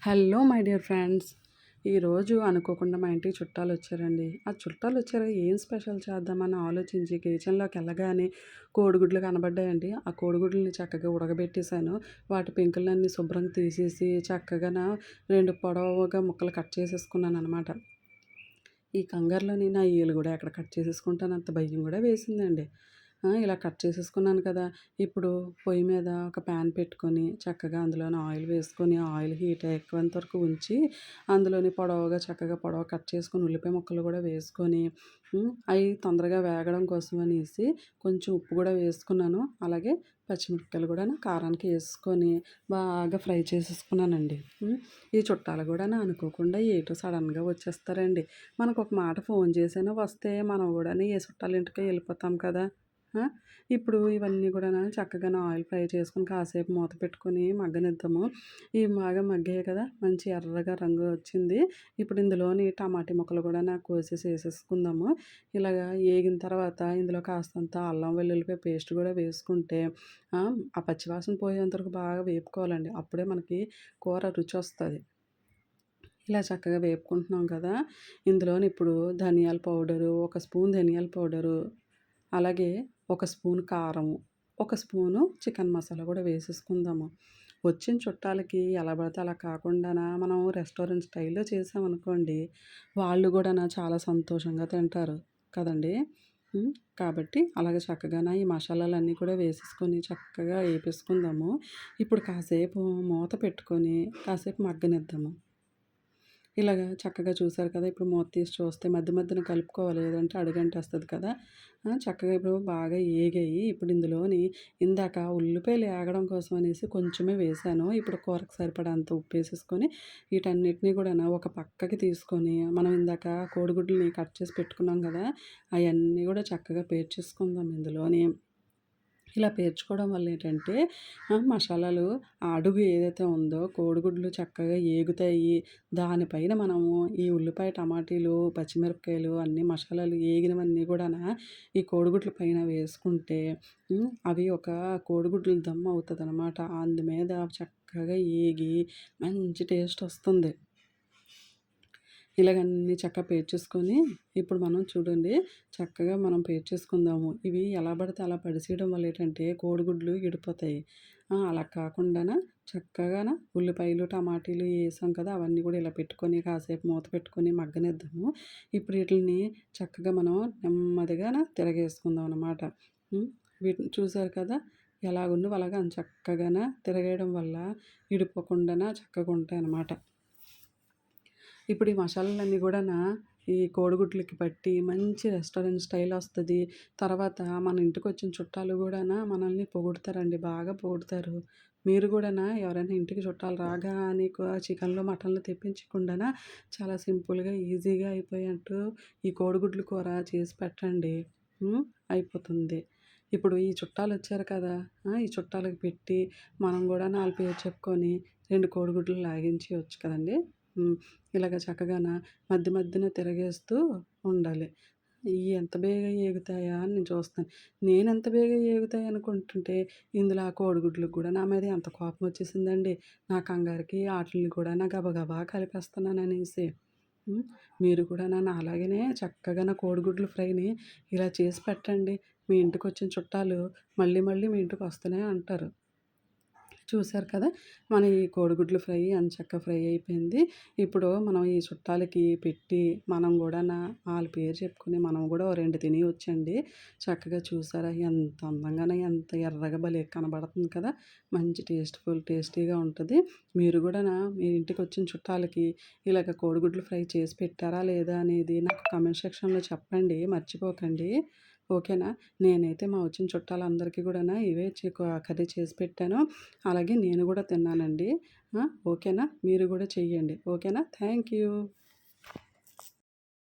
Hello my dear friends. ఈరోజు అనుకోకుండా మా ఇంటికి చుట్టాలు వచ్చారండి. ఆ చుట్టాలు వచ్చారు, ఏం స్పెషల్ చేద్దామని ఆలోచించి కిచెన్లోకి వెళ్ళగానే కోడిగుడ్లు కనబడ్డాయండి. ఆ కోడిగుడ్లని చక్కగా ఉడకబెట్టేశాను. వాటి పెంకులన్నీ శుభ్రంగా తీసేసి చక్కగా రెండు పొడవుగా ముక్కలు కట్ చేసేసుకున్నాను అనమాట. ఈ కంగారులోని నా ఏలు కూడా ఎక్కడ కట్ చేసేసుకుంటానంత భయం కూడా వేసిందండి. ఇలా కట్ చేసేసుకున్నాను కదా! ఇప్పుడు పొయ్యి మీద ఒక ప్యాన్ పెట్టుకొని చక్కగా అందులోని ఆయిల్ వేసుకొని ఆయిల్ హీట్ ఎక్కేంత వరకు ఉంచి అందులోని పొడవుగా చక్కగా పొడవు కట్ చేసుకొని ఉల్లిపాయ ముక్కలు కూడా వేసుకొని అవి తొందరగా వేగడం కోసం అనేసి కొంచెం ఉప్పు కూడా వేసుకున్నాను. అలాగే పచ్చిమిరపకాయలు కూడా కారానికి వేసుకొని బాగా ఫ్రై చేసేసుకున్నానండి. ఈ చుట్టాలు కూడా అనుకోకుండా ఏటో సడన్గా వచ్చేస్తారండి. మనకు ఒక మాట ఫోన్ చేసైనా వస్తే మనం కూడా ఏ చుట్టాల ఇంటికో వెళ్ళిపోతాం కదా! ఆ! ఇప్పుడు ఇవన్నీ కూడాను చక్కగాను ఆయిల్ ఫ్రై చేసుకొని కాసేపు మూత పెట్టుకొని మగ్గనిద్దాము. ఇవి బాగా మగ్గాయి కదా! మంచి ఎర్రగా రంగు వచ్చింది. ఇప్పుడు ఇందులోని టమాటీ ముక్కలు కూడా కోసేసి వేసేసుకుందాము. ఇలాగా ఏగిన తర్వాత ఇందులో కాస్తంత అల్లం వెల్లుల్లిపాయ పేస్ట్ కూడా వేసుకుంటే ఆ పచ్చివాసన పోయేంత వరకు బాగా వేపుకోవాలండి. అప్పుడే మనకి కూర రుచి వస్తుంది. ఇలా చక్కగా వేపుకుంటున్నాం కదా! ఇందులోని ఇప్పుడు ధనియాల పౌడరు, ఒక స్పూన్ ధనియాల పౌడరు, అలాగే ఒక స్పూన్ కారము, ఒక స్పూను చికెన్ మసాలా కూడా వేసేసుకుందాము. వచ్చిన చుట్టాలకి ఎలా పడితే అలా కాకుండానా మనం రెస్టారెంట్ స్టైల్‌లో చేసామనుకోండి, వాళ్ళు గూడాను చాలా సంతోషంగా తింటారు కదండీ! కాబట్టి అలాగే చక్కగాన ఈ మసాలాలన్నీ కూడా వేసేసుకొని చక్కగా ఏపేసుకుందాము. ఇప్పుడు కాసేపు మూత పెట్టుకొని కాసేపు మగ్గనిద్దాము. ఇలాగ చక్కగా చూసారు కదా! ఇప్పుడు మూత తీసి చూస్తే మధ్య మధ్యన కలుపుకోవాలి. లేదంటే అడుగంటేస్తది కదా! చక్కగా ఇప్పుడు బాగా ఏగాయి. ఇప్పుడు ఇందులోని ఇందాక ఉల్లిపాయలు ఏగడం కోసం అనేసి కొంచెమే వేశాను. ఇప్పుడు కూరకు సరిపడంత ఉప్పేసేసుకొని వీటన్నిటిని కూడాను ఒక పక్కకి తీసుకొని మనం ఇందాక కోడిగుడ్లని కట్ చేసి పెట్టుకున్నాం కదా! అయన్నీ కూడా చక్కగా పేర్చేసుకుందాం ఇందులోని. ఇలా పేర్చుకోవడం వల్ల ఏంటంటే మసాలాలు ఆ అడుగు ఏదైతే ఉందో కోడిగుడ్లు చక్కగా ఏగుతాయి. దానిపైన మనము ఈ ఉల్లిపాయ, టమాటీలు, పచ్చిమిరపకాయలు అన్నీ మసాలాలు ఏగినవన్నీ కూడాన ఈ కోడిగుడ్ల పైన వేసుకుంటే అవి ఒక కోడిగుడ్లు దమ్ అవుతదనమాట. అందు మీద చక్కగా ఏగి మంచి టేస్ట్ వస్తుంది. ఇలాగన్నీ చక్కగా పేర్చేసుకొని ఇప్పుడు మనం చూడండి చక్కగా మనం పేర్చేసుకుందాము. ఇవి ఎలా పడితే అలా పడిసేయడం వల్ల ఏంటంటే కోడిగుడ్లు ఇడిపోతాయి. అలా కాకుండాన చక్కగాన ఉల్లిపాయలు, టమాటీలు ఏసాం కదా! అవన్నీ కూడా ఇలా పెట్టుకొని కాసేపు మూత పెట్టుకొని మగ్గనిద్దాము. ఇప్పుడు వీటిల్ని చక్కగా మనం నెమ్మదిగాన తిరగేసుకుందాం అనమాట. వీటిని చూసారు కదా! ఎలాగున్నవో అలాగా చక్కగాన తిరగేయడం వల్ల ఇడిపోకుండాన చక్కగా ఉంటాయన్నమాట. ఇప్పుడు ఈ మసాలాలన్నీ కూడాను ఈ కోడిగుడ్లకి పట్టి మంచి రెస్టారెంట్ స్టైల్ వస్తది. తర్వాత మన ఇంటికొచ్చిన చుట్టాలు కూడాను మనల్ని పొగుడుతారండి. బాగా పొగుడుతారు. మీరు కూడాను ఎవరైనా ఇంటికి చుట్టాలు రాగానే చికెన్‌లు, మటన్‌లు తెప్పించకుండాను చాలా సింపుల్‌గా, ఈజీగా అయిపోయేట్టు ఈ కోడిగుడ్లు కూర చేసి పెట్టండి. అయిపోతుంది. ఇప్పుడు ఈ చుట్టాలొచ్చారు కదా! ఈ చుట్టాలకి పెట్టి మనం కూడాను ఆళ్ళ పేరు చెప్పుకొని 2 కోడిగుడ్లు లాగించేయొచ్చు కదండీ! హ్మ్. ఇలాగ చక్కగాన మధ్య మధ్యన తిరగేస్తూ ఉండాలి. ఇయి ఎంత బేగా ఏగుతాయా అని నేను చూస్తున్నాను. నేనెంత బేగా ఏగుతాయి అనుకుంటుంటే, ఇందులో ఆ కోడిగుడ్లకు కూడా నా మీద ఎంత కోపం వచ్చేసిందండి. నా కంగారుకి ఆటిల్ని కూడా గబగబా కలిపేస్తున్నాననేసి. హ్మ్. మీరు కూడా నాలాగనే చక్కగా నా కోడిగుడ్లు ఫ్రైని ఇలా చేసి పెట్టండి. మీ ఇంటికొచ్చిన చుట్టాలు మళ్ళీ మళ్ళీ మీ ఇంటికొస్తూనే అంటారు. చూసారు కదా! మన ఈ కోడిగుడ్లు ఫ్రై ఎంచక్కా ఫ్రై అయిపోయింది. ఇప్పుడు మనం ఈ చుట్టాలకి పెట్టి మనం గూడాన ఆళ్ళ పేరు చెప్పుకొని మనం గూడా ఓ 2 తినేయొచ్చండి. చక్కగా చూసారా ఎంత అందంగాను ఎంత ఎర్రగా భలే కనబడుతుంది కదా! మంచి టేస్టీగా ఉంటది. మీరు గూడాన మీ ఇంటికొచ్చిన చుట్టాలకి ఇలాగ కోడిగుడ్లు ఫ్రై చేసి పెట్టారా లేదా అనేది నాకు కామెంట్ సెక్షన్‌లో చెప్పండి. మర్చిపోకండి. ఓకేనా? నేనైతే మా వచ్చిన చుట్టాలందరికీ గూడాను ఇవే కర్రీ చేసి పెట్టాను. అలాగే నేను గూడా తిన్నానండి. ఓకేనా? మీరు గూడా చెయ్యండి. ఓకేనా? Thank you.